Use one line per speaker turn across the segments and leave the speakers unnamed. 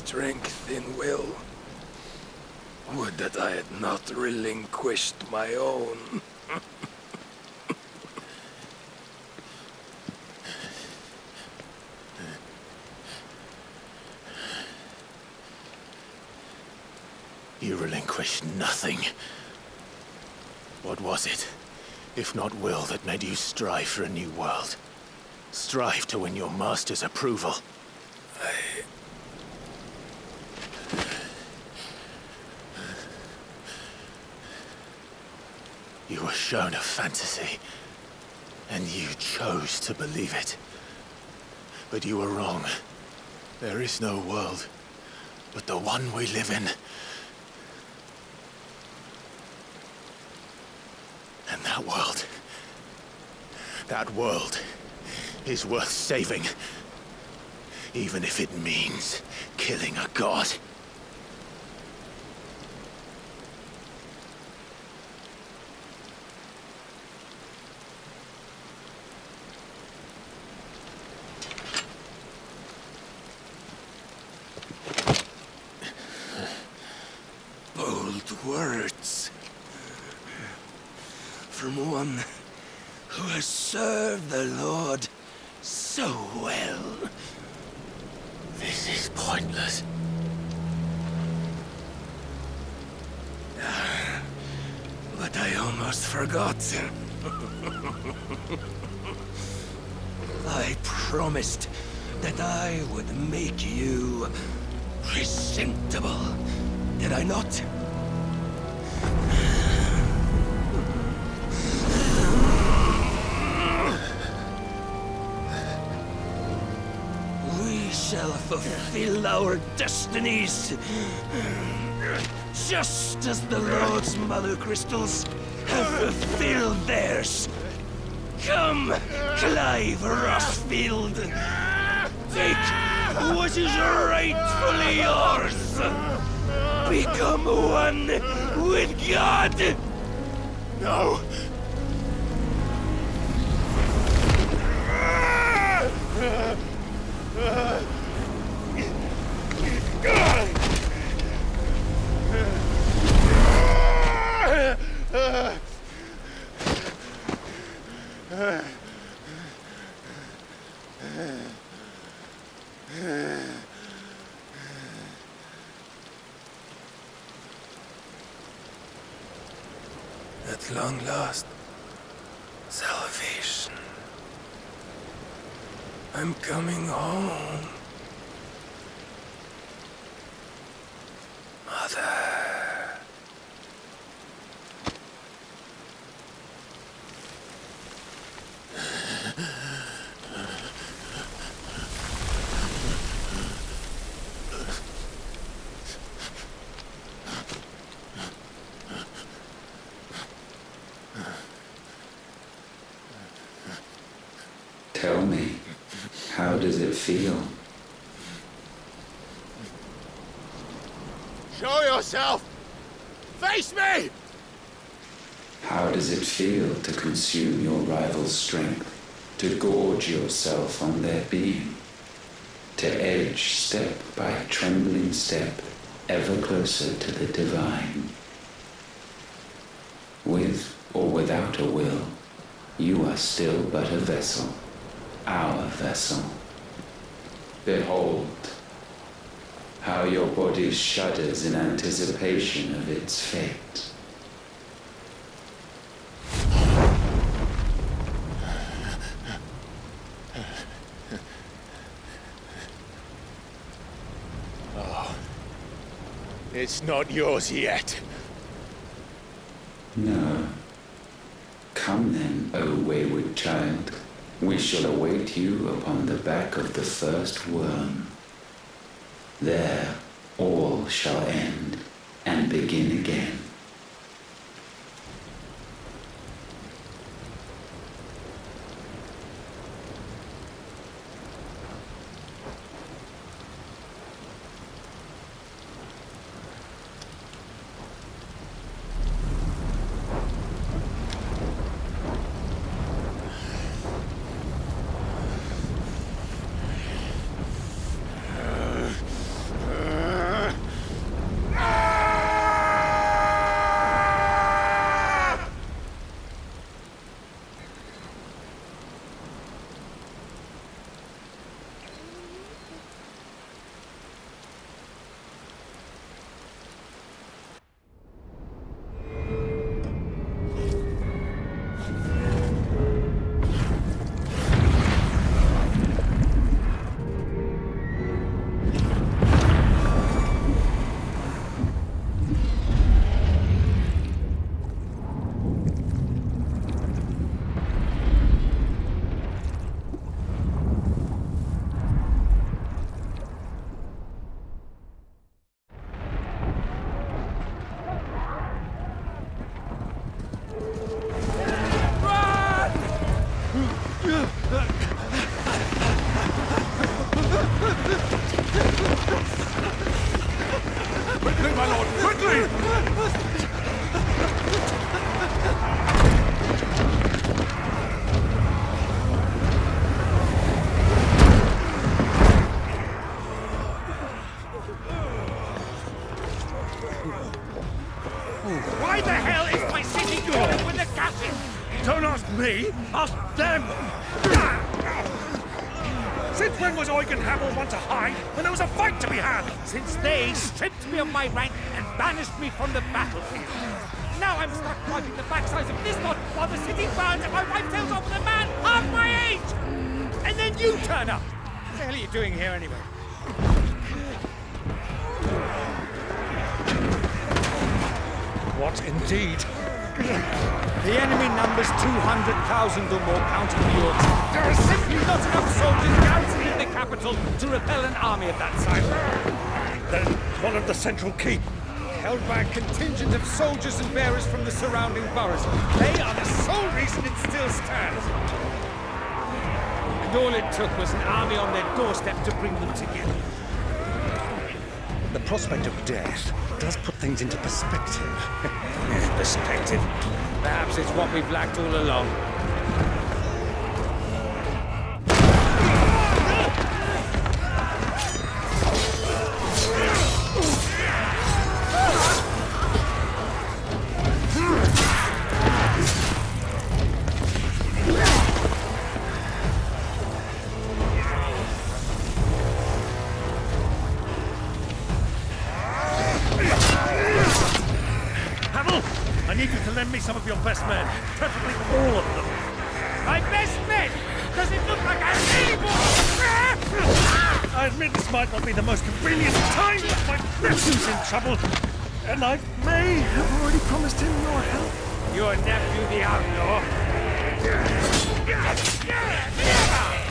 strength in will. Would that I had not relinquished my own.
You relinquished nothing. What was it, if not will, that made you strive for a new world? Strive to win your master's approval? You were shown a fantasy, and you chose to believe it. But you were wrong. There is no world, but the one we live in. And that world is worth saving. Even if it means killing a god.
Bold words. From one who has served the Lord so well.
This is pointless.
But I almost forgot. I promised that I would make you presentable. Did I not? We shall fulfill our destinies, just as the Lord's Mother Crystals have fulfilled theirs. Come, Clive Rossfield. Take what is rightfully yours. Become one with God.
No!
At long last, salvation. I'm coming home. Mother.
Tell me, how does it feel?
Show yourself! Face me!
How does it feel to consume your rival's strength, to gorge yourself on their being, to edge step by trembling step ever closer to the divine? With or without a will, you are still but a vessel, our vessel. Behold, how your body shudders in anticipation of its fate.
Oh, it's not yours yet.
No. Come then, O wayward child. We shall await you upon the back of the first worm. There all shall end and begin again.
past them! Since when was Eugen Havel one to hide when there was a fight to be had?
Since they stripped me of my rank and banished me from the battlefield. Now I'm stuck wiping the backsides of this lot while the city burns and my wife tells off with a man half my age! And then you turn up! What the hell are you doing here anyway?
What indeed?
The enemy numbers 200,000 or more counting the yours. There are simply not enough soldiers garrisoned in the capital to repel an army of that size.
Then one of the central keep.
Held by a contingent of soldiers and bearers from the surrounding boroughs. They are the sole reason it still stands. And all it took was an army on their doorstep to bring them together.
The prospect of death does put things into perspective. Perspective.
Perhaps it's what we've lacked all along.
Havel, I need you to lend me some of your best men, preferably all of them.
My best men! Does it look like I'm able?
I admit this might not be the most convenient time, but my nephew's in trouble, and I may have already promised him your help.
Your nephew, the outlaw.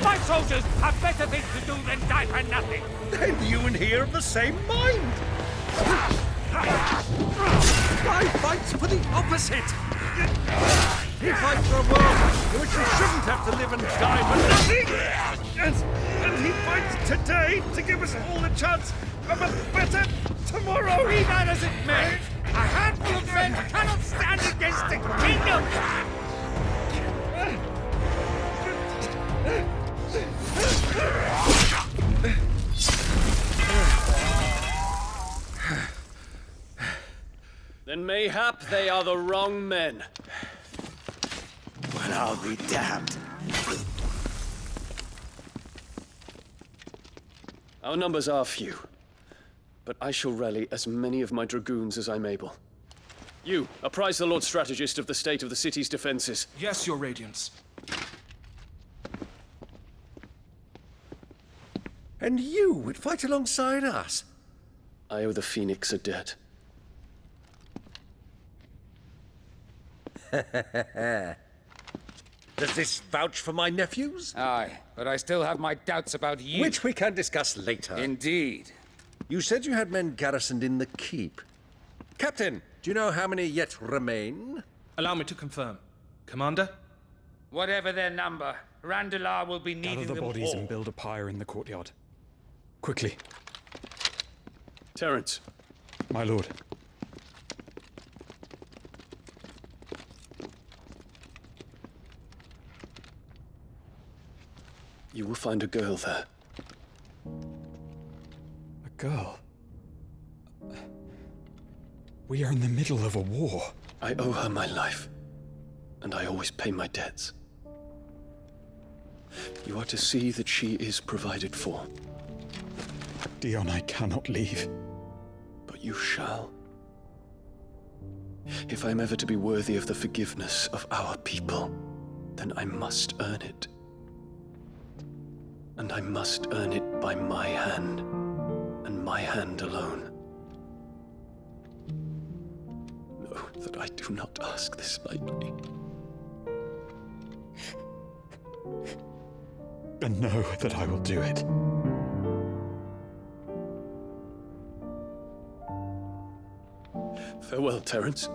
My soldiers have better things to do than die for nothing.
Then you and he are of the same mind. I fight for the opposite. He fights for a world in which we shouldn't have to live and die for nothing. And he fights today to give us all the chance of a better tomorrow.
Be that as it may, a handful of men cannot stand against a kingdom.
Then mayhap they are the wrong men.
Well, I'll be damned.
Our numbers are few, but I shall rally as many of my dragoons as I'm able. You, apprise the Lord Strategist of the state of the city's defenses.
Yes, Your Radiance.
And you would fight alongside us?
I owe the Phoenix a debt.
Does this vouch for my nephews?
Aye, but I still have my doubts about you.
Which we can discuss later.
Indeed.
You said you had men garrisoned in the keep. Captain, do you know how many yet remain?
Allow me to confirm. Commander?
Whatever their number, Randalar will be needing
Gather the
them
bodies
all.
and build a pyre in the courtyard. Quickly,
Terence,
my lord.
you will find a girl there.
A girl. We are in the middle of a war.
I owe her my life, and I always pay my debts. You are to see that she is provided for,
Dion, I cannot leave.
but you shall. If I'm ever to be worthy of the forgiveness of our people, then I must earn it. And I must earn it by my hand, and my hand alone. Know that I do not ask this lightly.
And know that I will do it.
Farewell, Terence.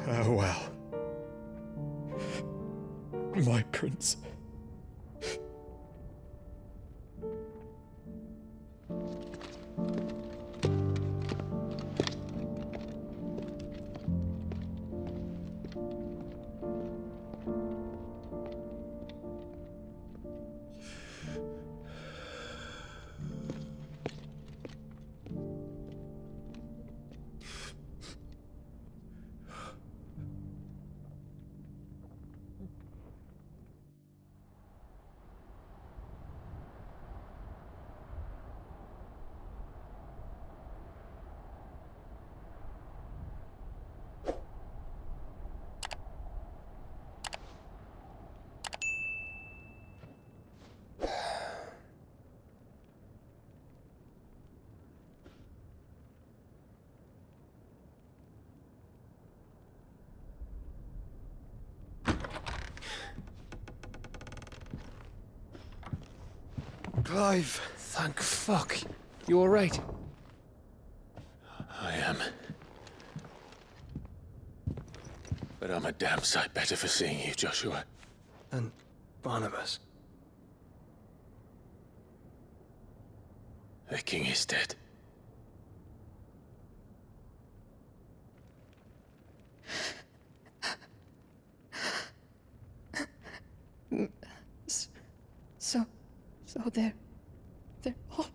Farewell, my prince.
Clive!
Thank fuck. You alright?
I am. But I'm a damn sight better for seeing you, Joshua.
And Barnabas.
The king is dead.
So they're all...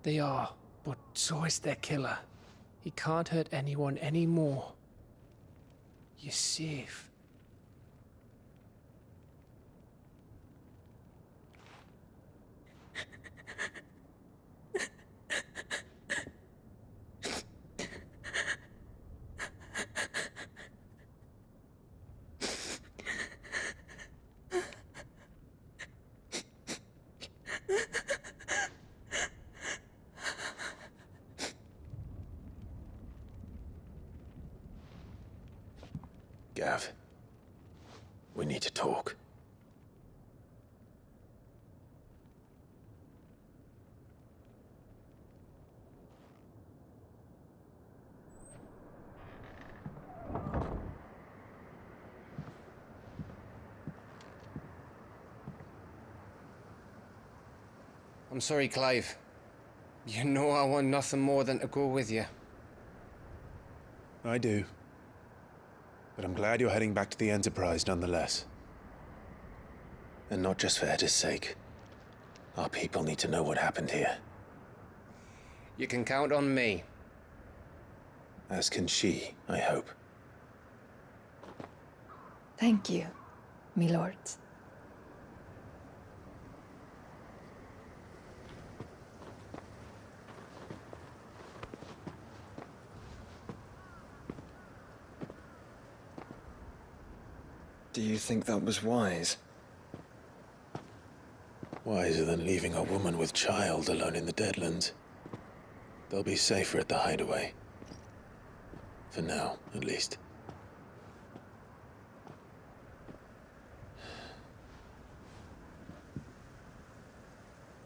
They are, but so is their killer. He can't hurt anyone anymore. You're safe.
Gav, we need to talk.
I'm sorry, Clive. You know I want nothing more than to go with you.
I do. But I'm glad you're heading back to the Enterprise nonetheless. And not just for Etta's sake. Our people need to know what happened here.
You can count on me.
As can she, I hope.
Thank you, me lords.
Do you think that was wise?
Wiser than leaving a woman with child alone in the Deadlands. They'll be safer at the hideaway. For now, at least.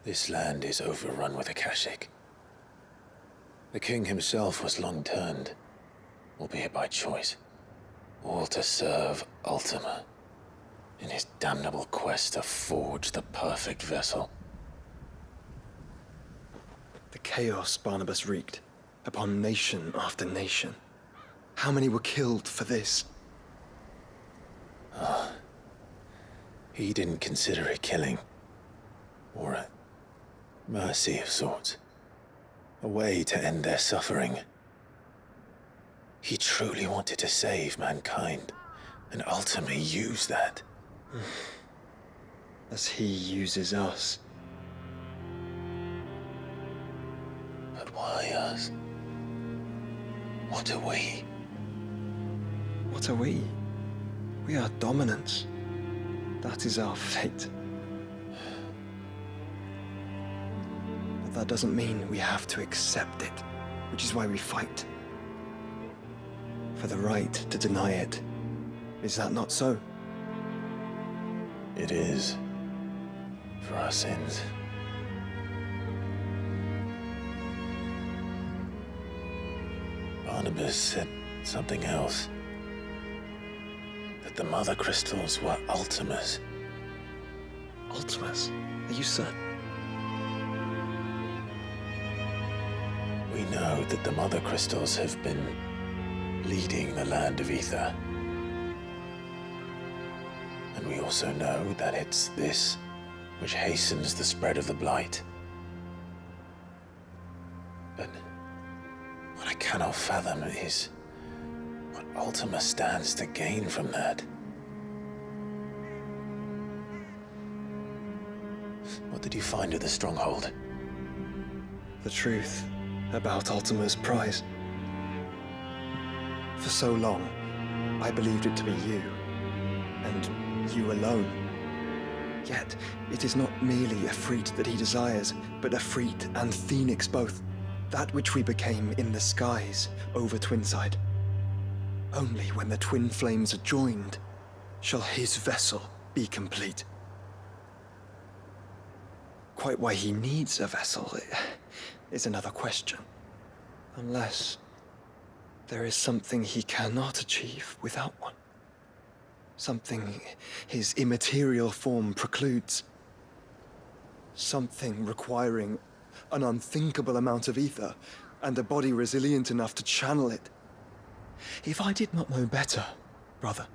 This land is overrun with Akashic. The king himself was long turned, albeit by choice, all to serve Ultima, in his damnable quest to forge the perfect vessel.
The chaos Barnabas wreaked upon nation after nation. How many were killed for this?
He didn't consider it killing, or a mercy of sorts, a way to end their suffering. He truly wanted to save mankind, and ultimately use that.
As he uses us.
But why us? What are we?
What are we? We are dominance. That is our fate. But that doesn't mean we have to accept it, which is why we fight. For the right to deny it. Is that not so?
It is. For our sins. Barnabas said something else. That the Mother Crystals were Ultimas.
Ultimas? Are you certain?
We know that the Mother Crystals have been leading the land of Ether. And we also know that it's this which hastens the spread of the Blight. But what I cannot fathom is what Ultima stands to gain from that. What did you find at the Stronghold?
The truth about Ultima's prize. For so long, I believed it to be you, and you alone. Yet, it is not merely Efreet that he desires, but Efreet and Phoenix both. That which we became in the skies over Twinside. Only when the twin flames are joined shall his vessel be complete. Quite why he needs a vessel is another question. Unless there is something he cannot achieve without one. Something his immaterial form precludes. Something requiring an unthinkable amount of ether and a body resilient enough to channel it. If I did not know better, brother,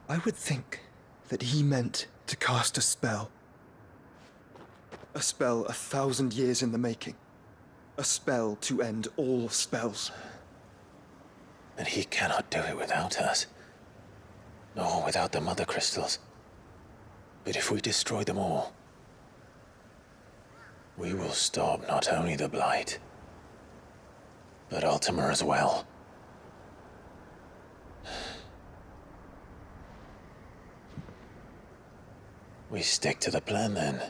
I would think that he meant to cast a spell. A spell 1,000 years in the making. A spell to end all spells.
And he cannot do it without us. Nor without the Mother Crystals. But if we destroy them all, we will stop not only the Blight, but Ultima as well. We stick to the plan then.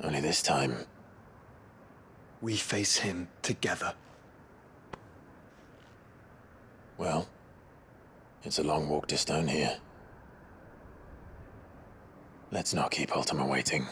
Only this time,
we face him together.
Well, it's a long walk to Stone here. Let's not keep Ultima waiting.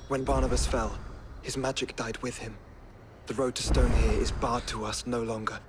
When Barnabas fell, his magic died with him. The road to Stone here is barred to us no longer.